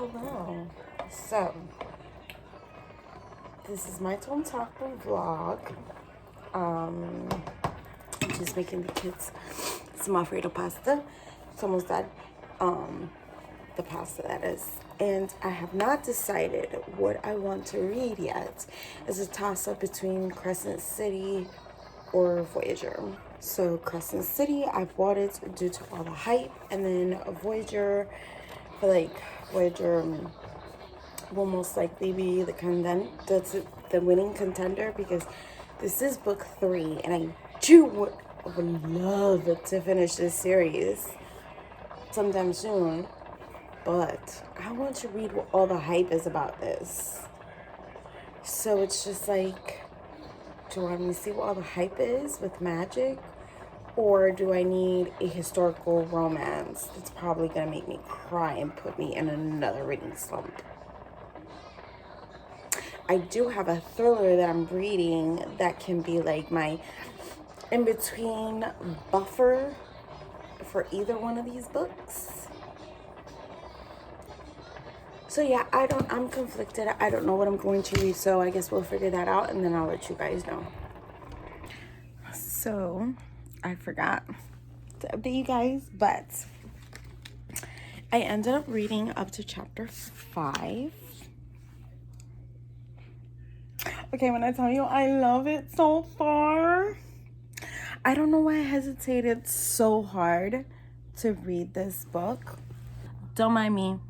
Hello. So, this is my topple vlog. I'm just making the kids some Alfredo pasta. It's almost done. The pasta, that is. And I have not decided what I want to read yet. It's a toss-up between Crescent City or Voyager. So Crescent City, I bought it due to all the hype, and then Voyager, I feel like Voyager will most likely be the winning contender, because this is book 3, and I would love to finish this series sometime soon. But I want to read what all the hype is about this. So it's just like, do I want to see what all the hype is with magic? Or do I need a historical romance that's probably going to make me cry and put me in another reading slump? I do have a thriller that I'm reading that can be like my in-between buffer for either one of these books. So yeah, I'm conflicted. I don't know what I'm going to read, so I guess we'll figure that out, and then I'll let you guys know. So, I forgot to update you guys, but I ended up reading up to chapter 5. Okay, when I tell you I love it so far, I don't know why I hesitated so hard to read this book. Don't mind me.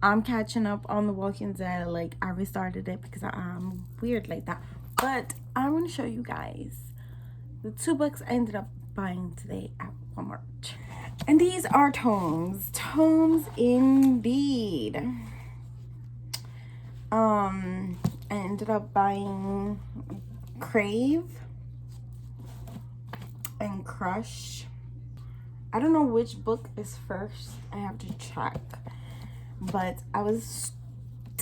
I'm catching up on The Walking Dead. Like, I restarted it because I'm weird like that. But I want to show you guys the 2 books I ended up buying today at Walmart. And these are tomes. Tomes indeed. I ended up buying Crave and Crush. I don't know which book is first. I have to check. But I was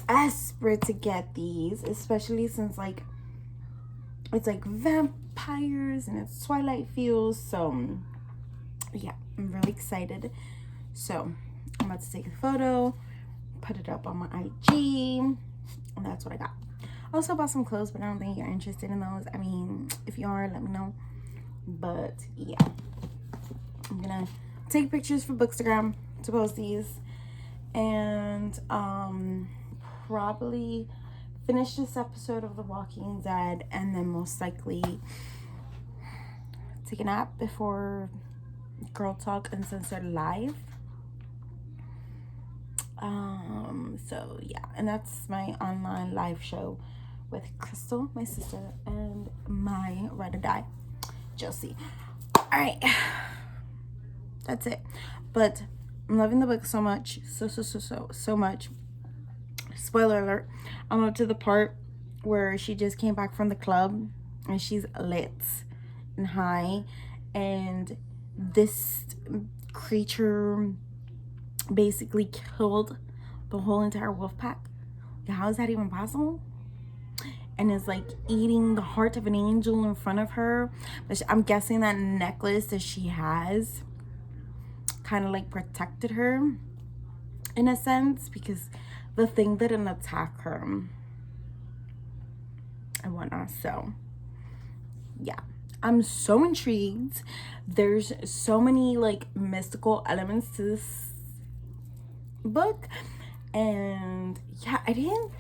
desperate to get these, especially since like it's like vampires and it's Twilight feels. So yeah, I'm really excited. So I'm about to take a photo, put it up on my IG, and that's what I got. I also bought some clothes, but I don't think you're interested in those. I mean, if you are, let me know. But yeah, I'm gonna take pictures for Bookstagram to post these, and probably finish this episode of The Walking Dead, and then most likely take a nap before Girl Talk Uncensored Live. So yeah, and that's my online live show with Crystal, my sister, and my ride or die, Josie. All right, that's it. But I'm loving the book so much, so much. Spoiler alert, I'm up to the part where she just came back from the club and she's lit and high, and this creature basically killed the whole entire wolf pack. How is that even possible? And is like eating the heart of an angel in front of her. But I'm guessing that necklace that she has kind of like protected her in a sense, because the thing didn't attack her and whatnot. So yeah, I'm so intrigued. There's so many like mystical elements to this book, and yeah, I didn't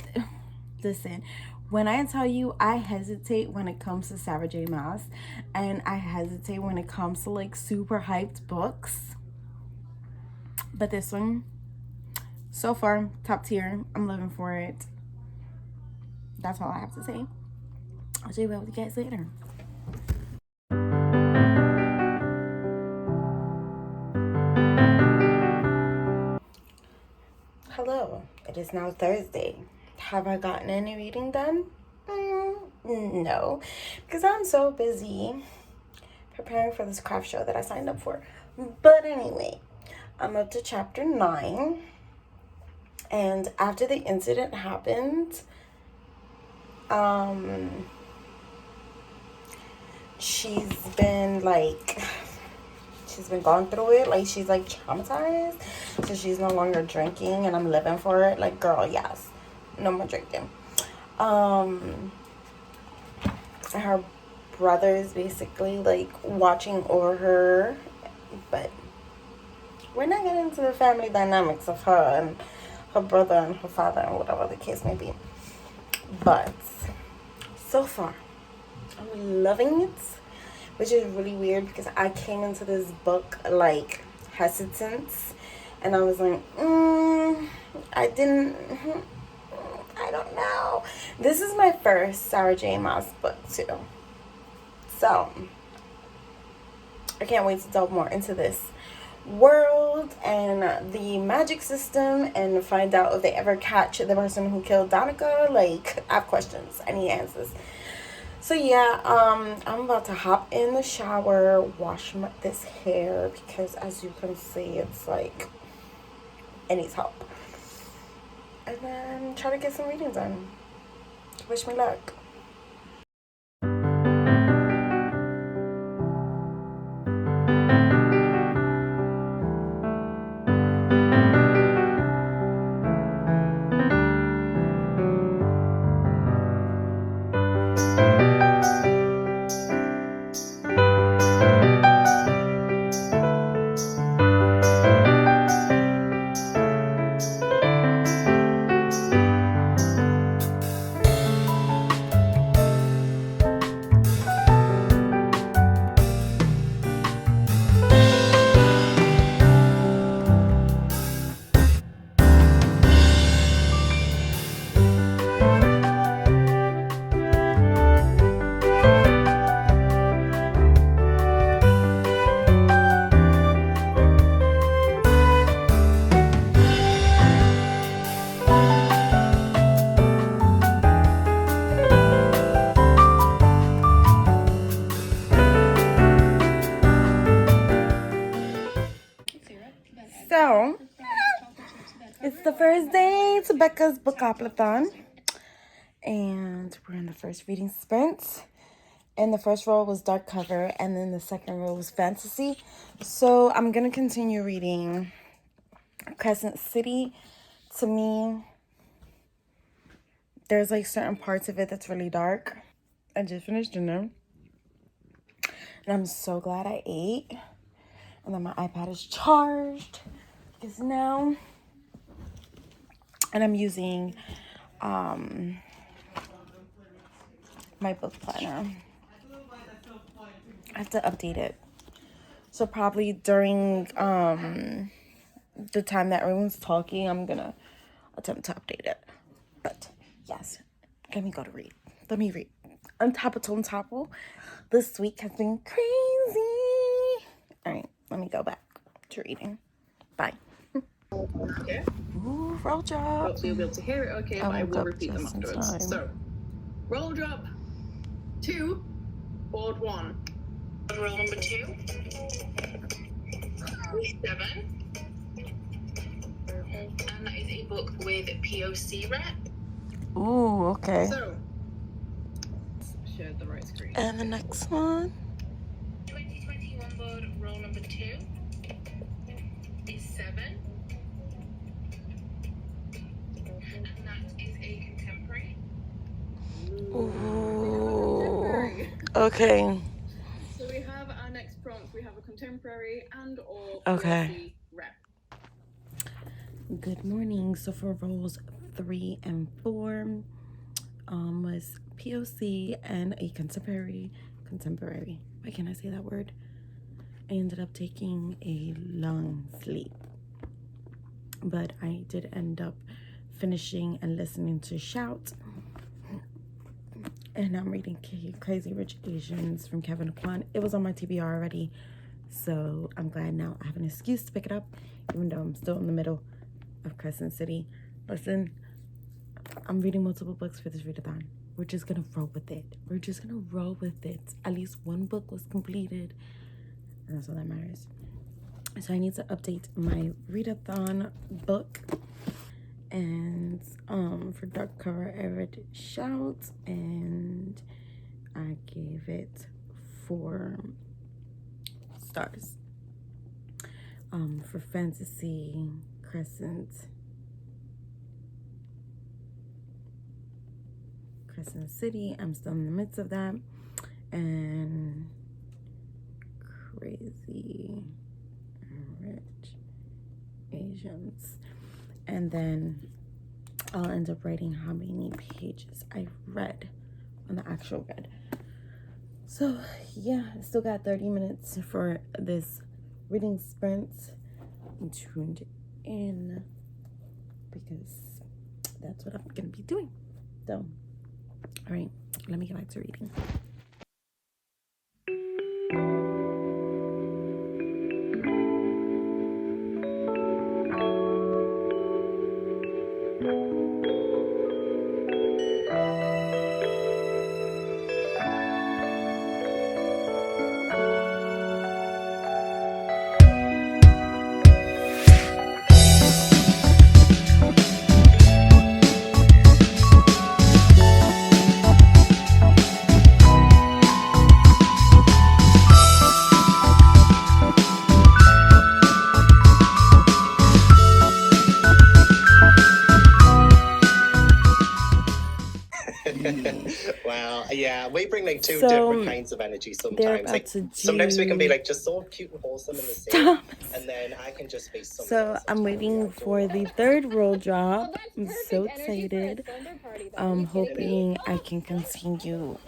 listen. When I tell you, I hesitate when it comes to Sarah J. Maas, and I hesitate when it comes to like super hyped books. But this one, so far, top tier. I'm living for it. That's all I have to say. I'll show you about with you guys later. Hello, it is now Thursday. Have I gotten any reading done? No, because I'm so busy preparing for this craft show that I signed up for. But anyway, I'm up to chapter 9. And after the incident happened, she's she's been going through it. Like, she's like traumatized, so she's no longer drinking, and I'm living for it. Like, girl, yes, no more drinking. Her brother is basically like watching over her, but we're not getting into the family dynamics of her and her brother and her father and whatever the case may be. But so far, I'm loving it, which is really weird because I came into this book like hesitant, and I was like, I don't know. This is my first Sarah J. Maas book too, so I can't wait to delve more into this world and the magic system and find out if they ever catch the person who killed Danica. Like, I have questions. I need answers. So yeah, I'm about to hop in the shower, wash this hair, because as you can see, it's like it needs help. And then try to get some reading done. Wish me luck. So, it's the first day to Becca's bookoplathon, and we're in the first reading sprint. And the first row was dark cover, and then the second row was fantasy. So I'm gonna continue reading Crescent City. To me, there's like certain parts of it that's really dark. I just finished dinner, and I'm so glad I ate. And then my iPad is charged because now, and I'm using my book planner. I have to update it. So probably during the time that everyone's talking, I'm gonna attempt to update it. But yes, let me go to read. Let me read. On top of topple, this week has been crazy. All right, let me go back to reading. Bye. Okay. Ooh, roll drop. Hopefully you'll be able to hear it okay, but I will repeat them afterwards. So, roll drop 2, board 1. Roll number 2, 7. And that is a book with POC rep. Ooh, okay. So, share the right screen. And the next one. 2021 board, roll number 2 is 7. And that is a contemporary. Ooh. Okay. So we have our next prompt. We have a contemporary and or Okay. POC rep. Good morning. So for roles 3 and 4, was POC and a contemporary. Why can't I say that word? I ended up taking a long sleep, but I did end up finishing and listening to Shout, and I'm reading Crazy Rich Asians from Kevin Kwan. It was on my TBR already, so I'm glad now I have an excuse to pick it up, even though I'm still in the middle of Crescent City. Listen, I'm reading multiple books for this readathon. We're just gonna roll with it. At least one book was completed, and that's all that matters. So I need to update my readathon book. And for dark cover, I read Shout, and I gave it 4 stars. for fantasy, Crescent City. I'm still in the midst of that. And Crazy Rich Asians. And then I'll end up writing how many pages I read on the actual read. So yeah, I still got 30 minutes for this reading sprint. I'm tuned in because that's what I'm gonna be doing. So, all right, let me get back to reading. Well, yeah, we bring like two different kinds of energy sometimes. Like, sometimes we can be like just so cute and wholesome in the same, and then I can just be so I'm waiting for the third roll drop. I'm so excited. I'm hoping I can continue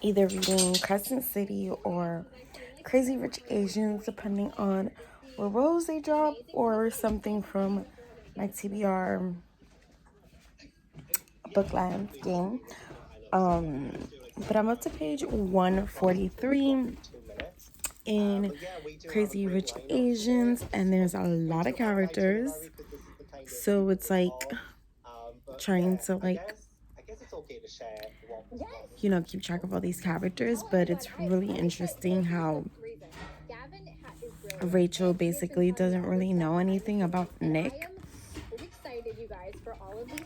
either reading Crescent City or Crazy Rich Asians, depending on what rolls they drop, or something from my TBR Booklands game. But I'm up to page 143 in Crazy Rich Asians, and there's a lot of characters, so it's like trying to like, you know, keep track of all these characters. But it's really interesting how Rachel basically doesn't really know anything about Nick.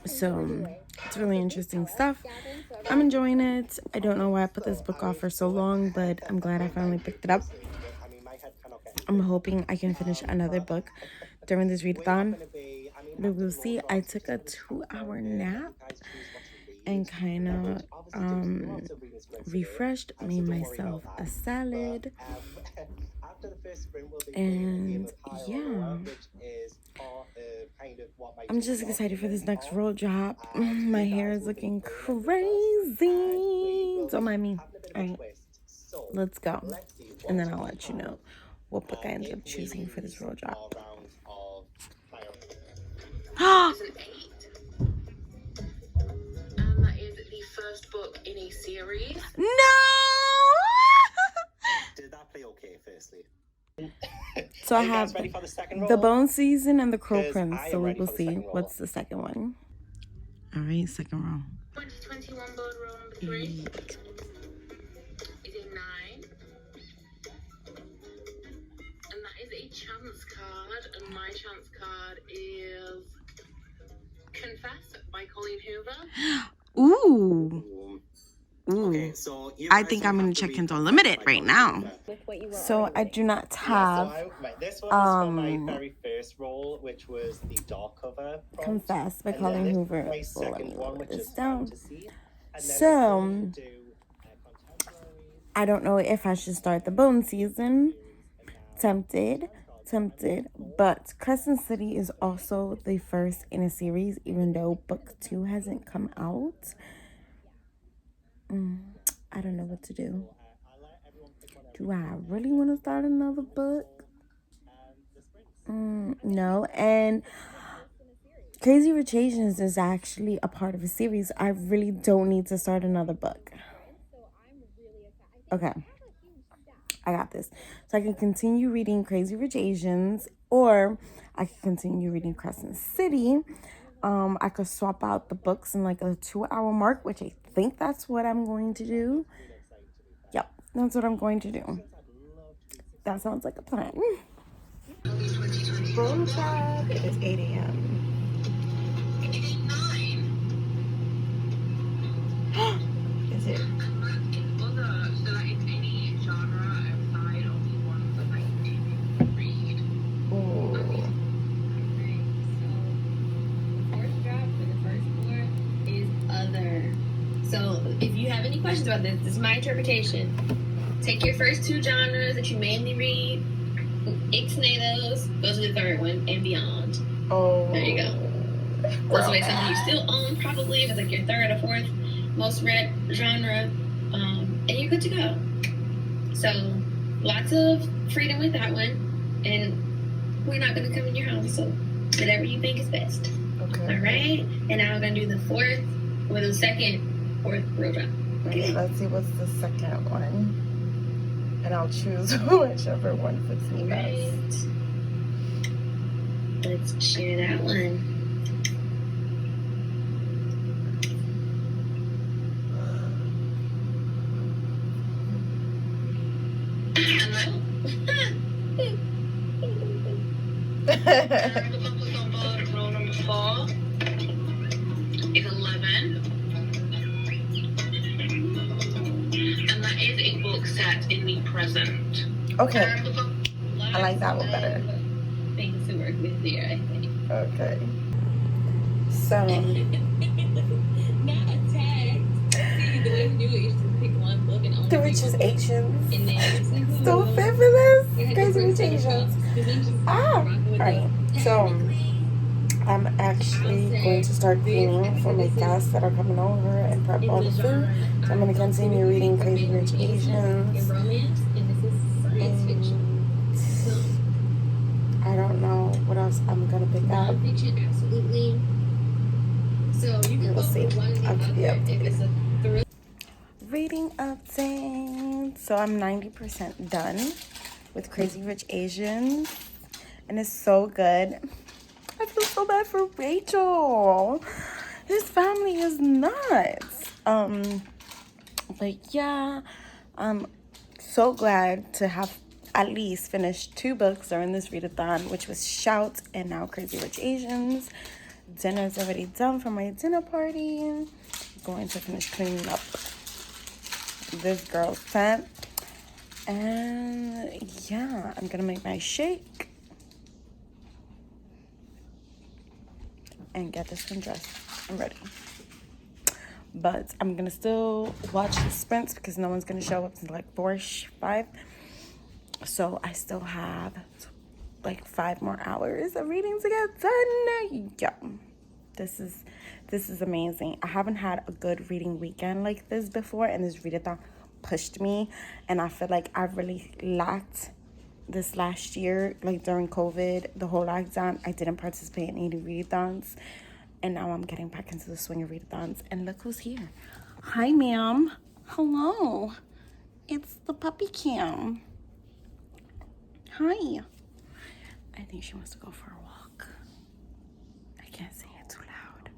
So it's really interesting stuff. I'm enjoying it. I don't know why I put this book off for so long, but I'm glad I finally picked it up. I'm hoping I can finish another book during this readathon, but we'll see. I took a 2-hour nap and kind of refreshed, made myself a salad, and yeah, I'm just excited for this next roll drop. My hair is looking crazy. Don't mind me. All right, let's go, and then I'll let you know what book I ended up choosing for this roll drop. It's an 8. And that is the first book in a series. No! Did that play okay, firstly? So I have the Bone Season and the Crow Prince, so we will see what's the second one. All right, second roll. 2021 board roll number 3 is a 9. And that is a chance card, and my chance card is Confess by Colleen Hoover. Ooh. Ooh. Okay, so I think I'm going to check Kindle Unlimited right now. So I do not have this one was for my very first roll, which was the dark cover prompt. Confess by Colleen Hoover. My second one, which is down. fantasy. So I don't know if I should start the Bone Season. Tempted, but Crescent City is also the first in a series, even though book 2 hasn't come out. I don't know what to do. Do I really want to start another book? No. And Crazy Rich Asians is actually a part of a series. I really don't need to start another book. Okay. I got this. So I can continue reading Crazy Rich Asians, or I can continue reading Crescent City. I could swap out the books in like a 2-hour mark, which I think that's what I'm going to do. Yep, that's what I'm going to do. That sounds like a plan. Roll job. It is 8 a.m. Is it? So if you have any questions about this is my interpretation. Take your first 2 genres that you mainly read, ixnay those, go to the third one and beyond. Oh. There you go. That's like something you still own probably, if it's like your third or fourth most read genre, and you're good to go. So lots of freedom with that one, and we're not going to come in your house, so whatever you think is best. Okay. All right, and now we're going to do the fourth fourth real drop. Okay, let's see what's the second one, and I'll choose whichever one fits me best. Let's share that one. Roll number 4 is 11. And that is a book set in the present. Okay. I like that one better. Things to work with here, I think. Okay. So. Not attacked. See, the way to do it is just pick one book and only The Richest Asians. And then Still fit for this? Crazy Rich Asians. Alright. So, I'm actually going to start cleaning for my guests that are coming over and prep all the food. So I'm going to continue reading Crazy Rich Asians. I don't know what else I'm going to pick up. Absolutely. So you can We'll see. I'll keep you updated. Reading update. So I'm 90% done with Crazy Rich Asians. And it's so good. I feel so bad for Rachel. His family is nuts. But yeah, I'm so glad to have at least finished 2 books during this readathon, which was Shout and now Crazy Rich Asians. Dinner's already done for my dinner party. I'm going to finish cleaning up this girl's tent. And yeah, I'm gonna make my shake and get this one dressed and ready. But I'm gonna still watch the sprints because no one's gonna show up until like 4-5. So I still have like 5 more hours of reading to get done. Yeah, this is amazing. I haven't had a good reading weekend like this before, and this readathon pushed me, and I feel like I've really lacked this last year. Like during COVID, the whole lockdown, I didn't participate in any readathons, and now I'm getting back into the swing of readathons. And look who's here. Hi, ma'am. Hello. It's the puppy cam. Hi. I think she wants to go for a walk. I can't say it too loud.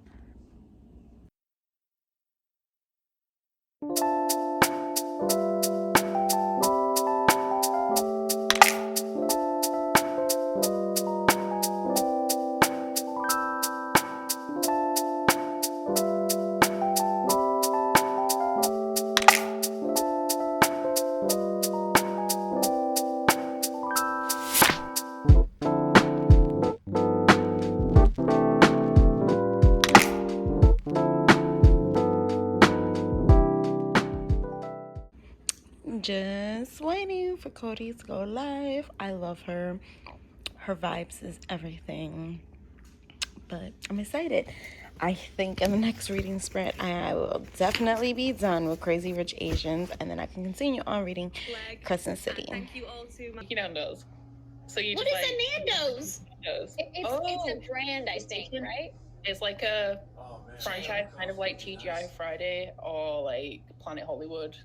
Just waiting for Cody to go live. I love her. Her vibes is everything. But I'm excited. I think in the next reading sprint, I will definitely be done with Crazy Rich Asians, and then I can continue on reading Crescent City. Thank you all to Nando's. So you what just is a Nando's? It's a brand, I think, right? It's like a franchise, kind of like TGI Friday or like Planet Hollywood.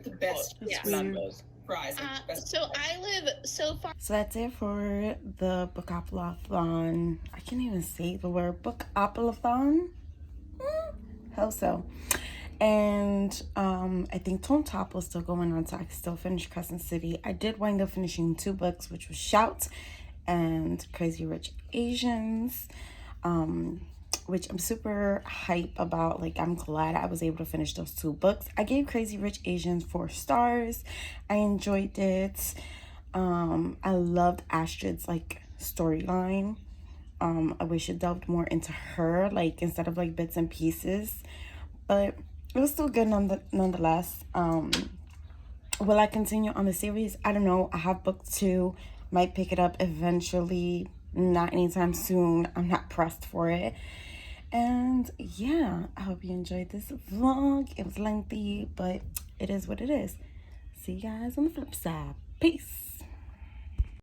The best Nando's fries. So I live so far. So that's it for the bookoplathon. I can't even say the word bookoplathon. Hell so. And I think topple is still going on, so I can still finish Crescent City. I did wind up finishing 2 books, which was Shout and Crazy Rich Asians, which I'm super hype about. Like, I'm glad I was able to finish those 2 books. I gave Crazy Rich Asians 4 stars. I enjoyed it. I loved Astrid's like storyline. I wish it delved more into her, like instead of like bits and pieces. But it was still good nonetheless. Will I continue on the series? I don't know. I have book 2. Might pick it up eventually. Not anytime soon. I'm not pressed for it. And yeah, I hope you enjoyed this vlog. It was lengthy, but it is what it is. See you guys on the flip side. Peace.